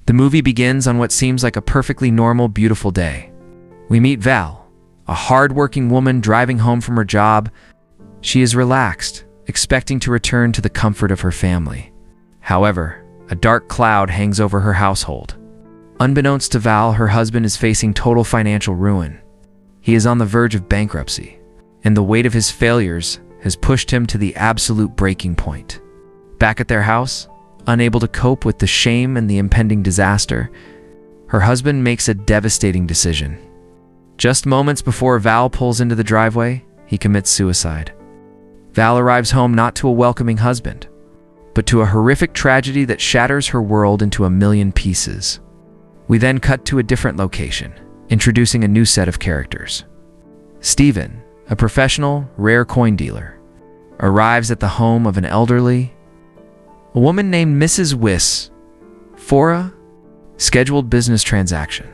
The movie begins on what seems like a perfectly normal, beautiful day. We meet Val, a hard-working woman driving home from her job. She is relaxed, expecting to return to the comfort of her family. However, a dark cloud hangs over her household. Unbeknownst to Val, her husband is facing total financial ruin. He is on the verge of bankruptcy, and the weight of his failures has pushed him to the absolute breaking point. Back at their house, unable to cope with the shame and the impending disaster, her husband makes a devastating decision. Just moments before Val pulls into the driveway, he commits suicide. Val arrives home not to a welcoming husband, but to a horrific tragedy that shatters her world into a million pieces. We then cut to a different location, introducing a new set of characters. Steven, a professional, rare coin dealer, arrives at the home of a woman named Mrs. Wiss for a scheduled business transaction.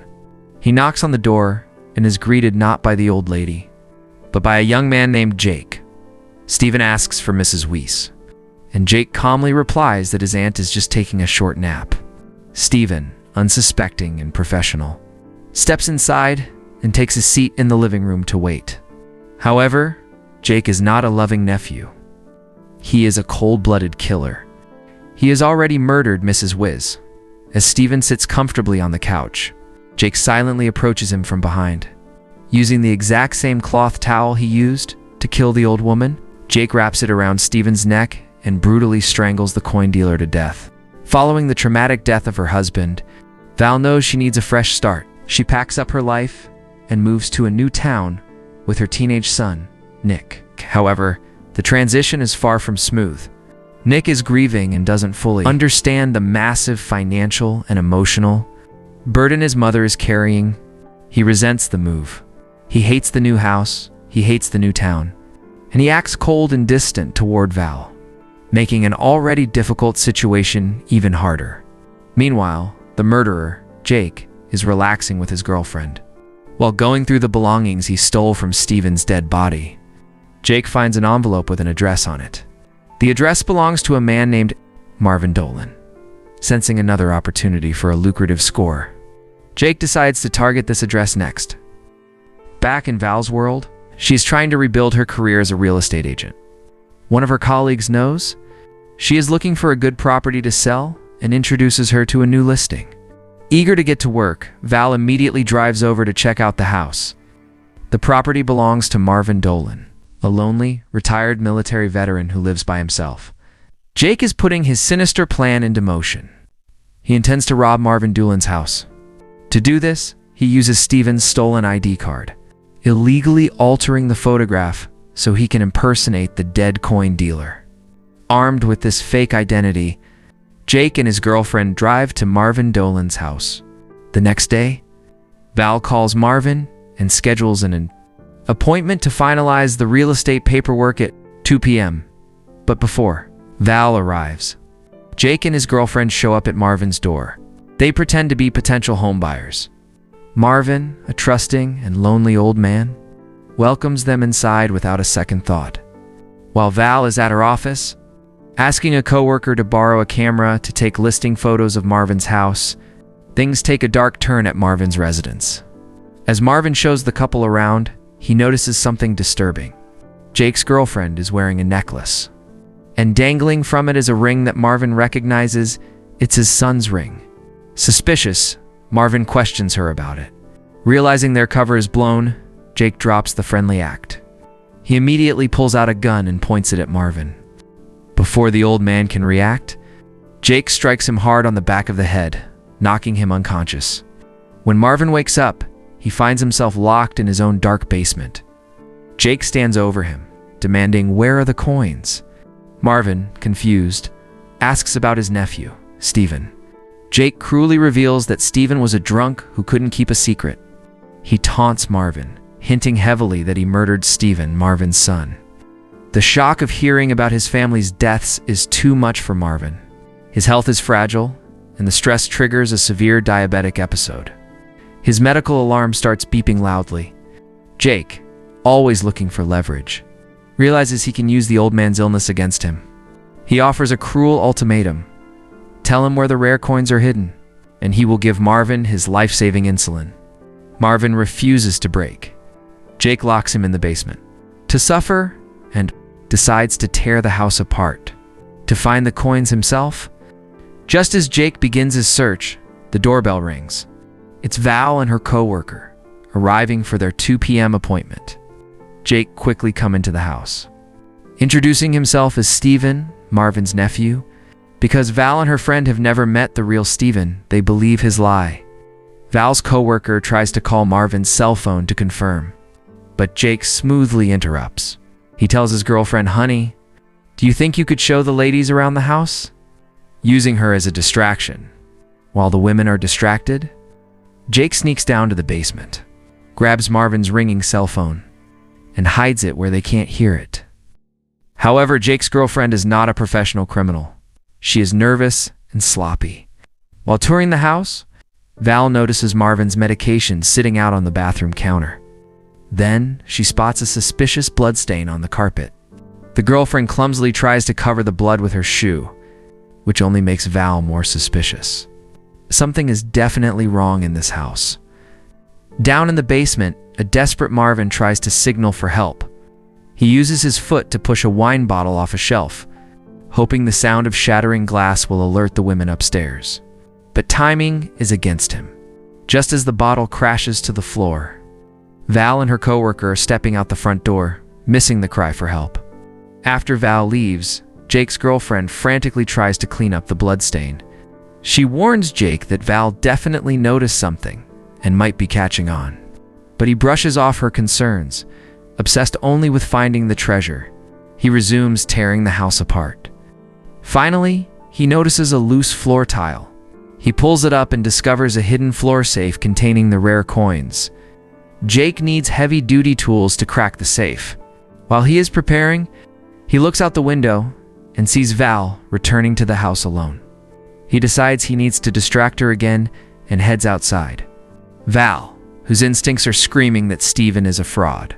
He knocks on the door and is greeted not by the old lady, but by a young man named Jake. Steven asks for Mrs. Weiss, and Jake calmly replies that his aunt is just taking a short nap. Steven, unsuspecting and professional, steps inside and takes a seat in the living room to wait. However, Jake is not a loving nephew. He is a cold-blooded killer. He has already murdered Mrs. Wiz. As Steven sits comfortably on the couch, Jake silently approaches him from behind. Using the exact same cloth towel he used to kill the old woman, Jake wraps it around Steven's neck and brutally strangles the coin dealer to death. Following the traumatic death of her husband, Val knows she needs a fresh start. She packs up her life and moves to a new town with her teenage son, Nick. However, the transition is far from smooth. Nick is grieving and doesn't fully understand the massive financial and emotional burden his mother is carrying. He resents the move. He hates the new house, he hates the new town, and he acts cold and distant toward Val, making an already difficult situation even harder. Meanwhile, the murderer, Jake, is relaxing with his girlfriend. While going through the belongings he stole from Steven's dead body, Jake finds an envelope with an address on it. The address belongs to a man named Marvin Dolan. Sensing another opportunity for a lucrative score, Jake decides to target this address next. Back in Val's world, she's trying to rebuild her career as a real estate agent. One of her colleagues knows she is looking for a good property to sell and introduces her to a new listing. Eager to get to work, Val immediately drives over to check out the house. The property belongs to Marvin Dolan, a lonely, retired military veteran who lives by himself. Jake is putting his sinister plan into motion. He intends to rob Marvin Dolan's house. To do this, he uses Steven's stolen ID card, illegally altering the photograph so he can impersonate the dead coin dealer. Armed with this fake identity, Jake and his girlfriend drive to Marvin Dolan's house. The next day, Val calls Marvin and schedules an appointment to finalize the real estate paperwork at 2 p.m. But before Val arrives, Jake and his girlfriend show up at Marvin's door. They pretend to be potential homebuyers. Marvin, a trusting and lonely old man, welcomes them inside without a second thought. While Val is at her office, asking a coworker to borrow a camera to take listing photos of Marvin's house, things take a dark turn at Marvin's residence. As Marvin shows the couple around, he notices something disturbing. Jake's girlfriend is wearing a necklace, and dangling from it is a ring that Marvin recognizes. It's his son's ring. Suspicious, Marvin questions her about it. Realizing their cover is blown, Jake drops the friendly act. He immediately pulls out a gun and points it at Marvin. Before the old man can react, Jake strikes him hard on the back of the head, knocking him unconscious. When Marvin wakes up, he finds himself locked in his own dark basement. Jake stands over him, demanding, "Where are the coins?" Marvin, confused, asks about his nephew, Steven. Jake cruelly reveals that Steven was a drunk who couldn't keep a secret. He taunts Marvin, hinting heavily that he murdered Steven, Marvin's son. The shock of hearing about his family's deaths is too much for Marvin. His health is fragile, and the stress triggers a severe diabetic episode. His medical alarm starts beeping loudly. Jake, always looking for leverage, realizes he can use the old man's illness against him. He offers a cruel ultimatum. Tell him where the rare coins are hidden, and he will give Marvin his life-saving insulin. Marvin refuses to break. Jake locks him in the basement to suffer and decides to tear the house apart to find the coins himself. Just as Jake begins his search, the doorbell rings. It's Val and her co-worker, arriving for their 2 p.m. appointment. Jake quickly comes into the house, introducing himself as Steven, Marvin's nephew. Because Val and her friend have never met the real Steven, they believe his lie. Val's co-worker tries to call Marvin's cell phone to confirm, but Jake smoothly interrupts. He tells his girlfriend, "Honey, do you think you could show the ladies around the house?" Using her as a distraction. While the women are distracted, Jake sneaks down to the basement, grabs Marvin's ringing cell phone, and hides it where they can't hear it. However, Jake's girlfriend is not a professional criminal. She is nervous and sloppy. While touring the house, Val notices Marvin's medication sitting out on the bathroom counter. Then, she spots a suspicious bloodstain on the carpet. The girlfriend clumsily tries to cover the blood with her shoe, which only makes Val more suspicious. Something is definitely wrong in this house. Down in the basement, a desperate Marvin tries to signal for help. He uses his foot to push a wine bottle off a shelf, hoping the sound of shattering glass will alert the women upstairs. But timing is against him. Just as the bottle crashes to the floor, Val and her coworker are stepping out the front door, missing the cry for help. After Val leaves, Jake's girlfriend frantically tries to clean up the bloodstain. She warns Jake that Val definitely noticed something and might be catching on. But he brushes off her concerns, obsessed only with finding the treasure. He resumes tearing the house apart. Finally, he notices a loose floor tile. He pulls it up and discovers a hidden floor safe containing the rare coins. Jake needs heavy-duty tools to crack the safe. While he is preparing, he looks out the window and sees Val returning to the house alone. He decides he needs to distract her again and heads outside. Val, whose instincts are screaming that Steven is a fraud,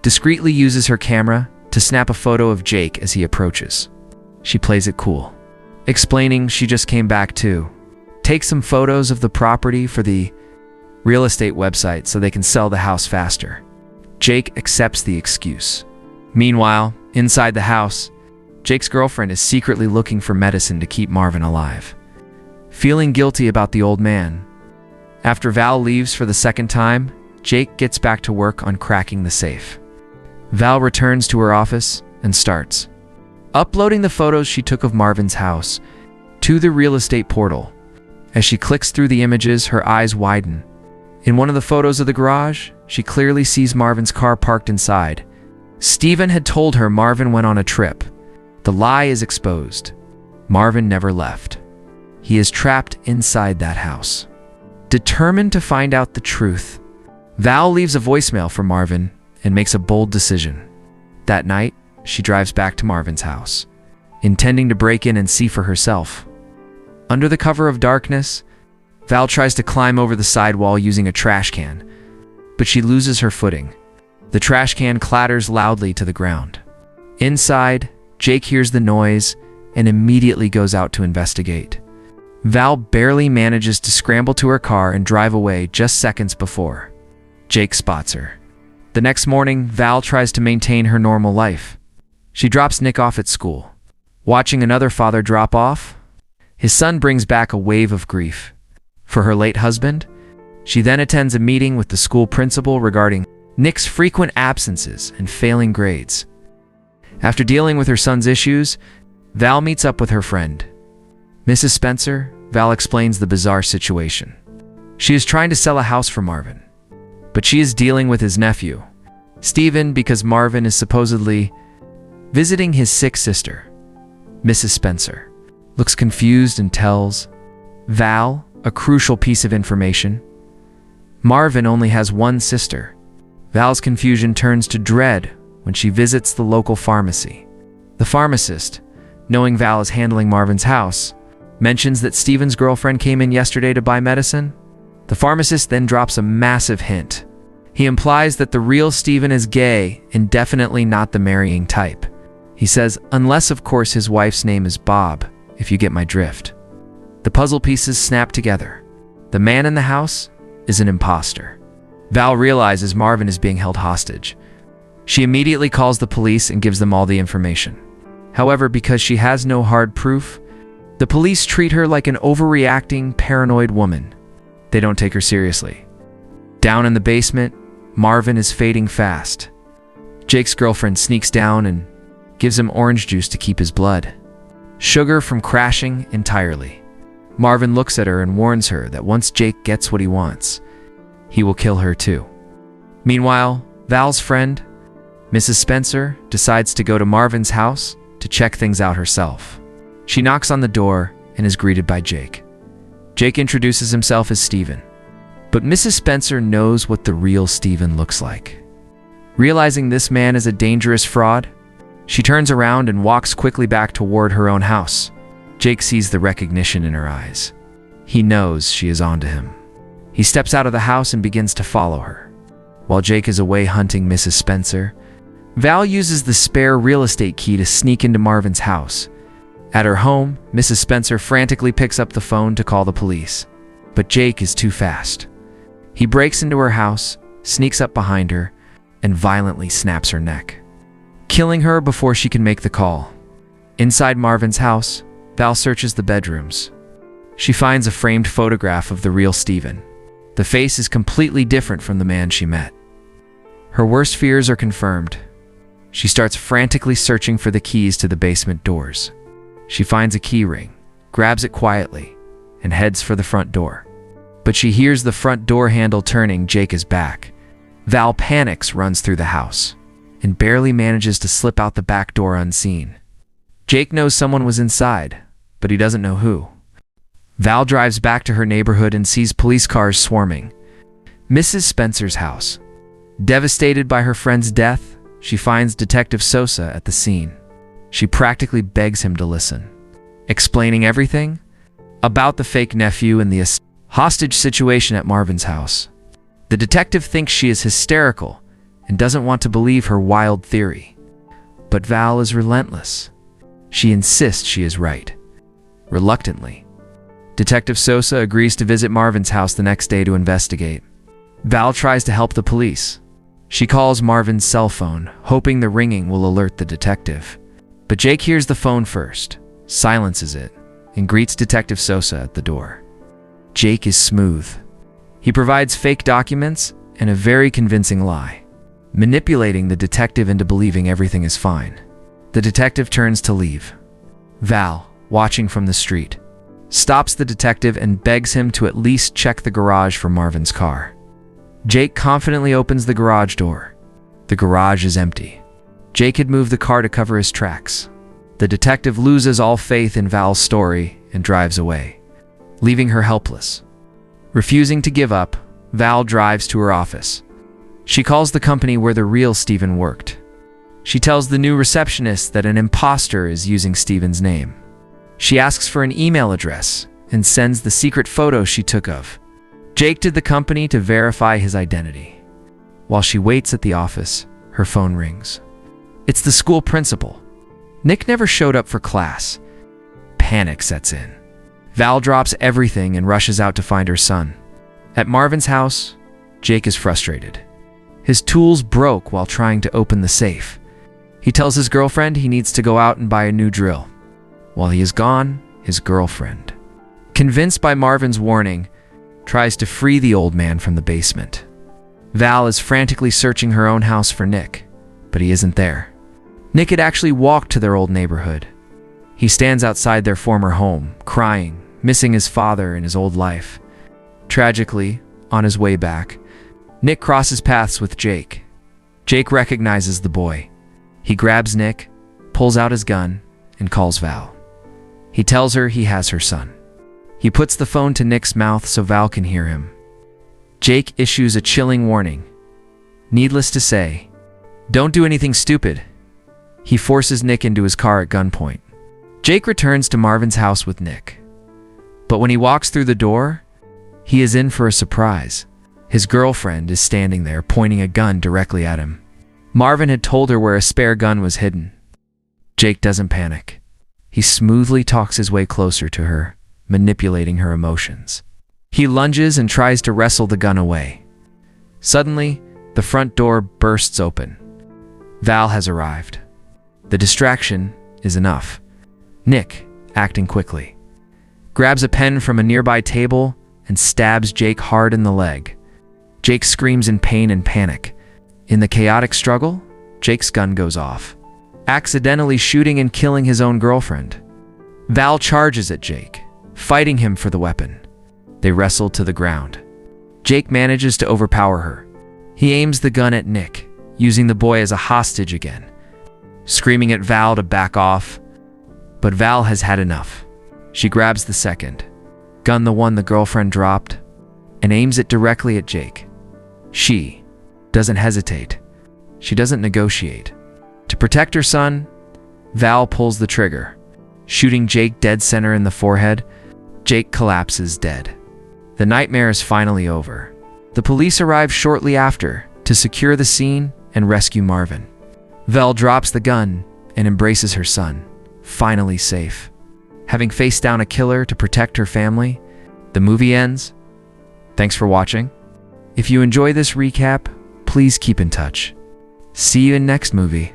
discreetly uses her camera to snap a photo of Jake as he approaches. She plays it cool, explaining she just came back to take some photos of the property for the real estate website so they can sell the house faster. Jake accepts the excuse. Meanwhile, inside the house, Jake's girlfriend is secretly looking for medicine to keep Marvin alive. Feeling guilty about the old man, after Val leaves for the second time, Jake gets back to work on cracking the safe. Val returns to her office and starts uploading the photos she took of Marvin's house to the real estate portal. As she clicks through the images, her eyes widen. In one of the photos of the garage, she clearly sees Marvin's car parked inside. Steven had told her Marvin went on a trip. The lie is exposed. Marvin never left. He is trapped inside that house. Determined to find out the truth, Val leaves a voicemail for Marvin and makes a bold decision. That night, she drives back to Marvin's house, intending to break in and see for herself. Under the cover of darkness, Val tries to climb over the sidewall using a trash can, but she loses her footing. The trash can clatters loudly to the ground. Inside, Jake hears the noise and immediately goes out to investigate. Val barely manages to scramble to her car and drive away just seconds before Jake spots her. The next morning, Val tries to maintain her normal life. She drops Nick off at school. Watching another father drop off, his son brings back a wave of grief. For her late husband, she then attends a meeting with the school principal regarding Nick's frequent absences and failing grades. After dealing with her son's issues, Val meets up with her friend. Mrs. Spencer, Val explains the bizarre situation. She is trying to sell a house for Marvin, but she is dealing with his nephew, Steven, because Marvin is supposedly visiting his sick sister. Mrs. Spencer looks confused and tells Val a crucial piece of information. Marvin only has one sister. Val's confusion turns to dread when she visits the local pharmacy. The pharmacist, knowing Val is handling Marvin's house, mentions that Steven's girlfriend came in yesterday to buy medicine. The pharmacist then drops a massive hint. He implies that the real Steven is gay and definitely not the marrying type. He says, unless of course his wife's name is Bob, if you get my drift. The puzzle pieces snap together. The man in the house is an imposter. Val realizes Marvin is being held hostage. She immediately calls the police and gives them all the information. However, because she has no hard proof, the police treat her like an overreacting, paranoid woman. They don't take her seriously. Down in the basement, Marvin is fading fast. Jake's girlfriend sneaks down and gives him orange juice to keep his blood sugar from crashing entirely. Marvin looks at her and warns her that once Jake gets what he wants, he will kill her too. Meanwhile, Val's friend, Mrs. Spencer, decides to go to Marvin's house to check things out herself. She knocks on the door and is greeted by Jake. Jake introduces himself as Steven, but Mrs. Spencer knows what the real Steven looks like. Realizing this man is a dangerous fraud, she turns around and walks quickly back toward her own house. Jake sees the recognition in her eyes. He knows she is onto him. He steps out of the house and begins to follow her. While Jake is away hunting Mrs. Spencer, Val uses the spare real estate key to sneak into Marvin's house. At her home, Mrs. Spencer frantically picks up the phone to call the police, but Jake is too fast. He breaks into her house, sneaks up behind her, and violently snaps her neck, killing her before she can make the call. Inside Marvin's house, Val searches the bedrooms. She finds a framed photograph of the real Steven. The face is completely different from the man she met. Her worst fears are confirmed. She starts frantically searching for the keys to the basement doors. She finds a key ring, grabs it quietly, and heads for the front door. But she hears the front door handle turning. Jake is back. Val panics, runs through the house, and barely manages to slip out the back door unseen. Jake knows someone was inside, but he doesn't know who. Val drives back to her neighborhood and sees police cars swarming Mrs. Spencer's house. Devastated by her friend's death, she finds Detective Sosa at the scene. She practically begs him to listen, explaining everything about the fake nephew and the hostage situation at Marvin's house. The detective thinks she is hysterical and doesn't want to believe her wild theory. But Val is relentless. She insists she is right. Reluctantly, Detective Sosa agrees to visit Marvin's house the next day to investigate. Val tries to help the police. She calls Marvin's cell phone, hoping the ringing will alert the detective. But Jake hears the phone first, silences it, and greets Detective Sosa at the door. Jake is smooth. He provides fake documents and a very convincing lie, manipulating the detective into believing everything is fine. The detective turns to leave. Val, watching from the street, stops the detective and begs him to at least check the garage for Marvin's car. Jake confidently opens the garage door. The garage is empty. Jake had moved the car to cover his tracks. The detective loses all faith in Val's story and drives away, leaving her helpless. Refusing to give up, Val drives to her office. She calls the company where the real Steven worked. She tells the new receptionist that an imposter is using Steven's name. She asks for an email address and sends the secret photo she took of Jake to the company to verify his identity. While she waits at the office, her phone rings. It's the school principal. Nick never showed up for class. Panic sets in. Val drops everything and rushes out to find her son. At Marvin's house, Jake is frustrated. His tools broke while trying to open the safe. He tells his girlfriend he needs to go out and buy a new drill. While he is gone, his girlfriend, convinced by Marvin's warning, tries to free the old man from the basement. Val is frantically searching her own house for Nick, but he isn't there. Nick had actually walked to their old neighborhood. He stands outside their former home, crying, missing his father and his old life. Tragically, on his way back, Nick crosses paths with Jake. Jake recognizes the boy. He grabs Nick, pulls out his gun, and calls Val. He tells her he has her son. He puts the phone to Nick's mouth so Val can hear him. Jake issues a chilling warning. Needless to say, don't do anything stupid. He forces Nick into his car at gunpoint. Jake returns to Marvin's house with Nick. But when he walks through the door, he is in for a surprise. His girlfriend is standing there pointing a gun directly at him. Marvin had told her where a spare gun was hidden. Jake doesn't panic. He smoothly talks his way closer to her, manipulating her emotions. He lunges and tries to wrestle the gun away. Suddenly, the front door bursts open. Val has arrived. The distraction is enough. Nick, acting quickly, grabs a pen from a nearby table and stabs Jake hard in the leg. Jake screams in pain and panic. In the chaotic struggle, Jake's gun goes off, accidentally shooting and killing his own girlfriend. Val charges at Jake, fighting him for the weapon. They wrestle to the ground. Jake manages to overpower her. He aims the gun at Nick, using the boy as a hostage again, screaming at Val to back off. But Val has had enough. She grabs the second gun, the one the girlfriend dropped, and aims it directly at Jake. She doesn't hesitate. She doesn't negotiate. To protect her son, Val pulls the trigger, shooting Jake dead center in the forehead. Jake collapses dead. The nightmare is finally over. The police arrive shortly after to secure the scene and rescue Marvin. Val drops the gun and embraces her son, finally safe. Having faced down a killer to protect her family, the movie ends. Thanks for watching. If you enjoy this recap, please keep in touch. See you in next movie.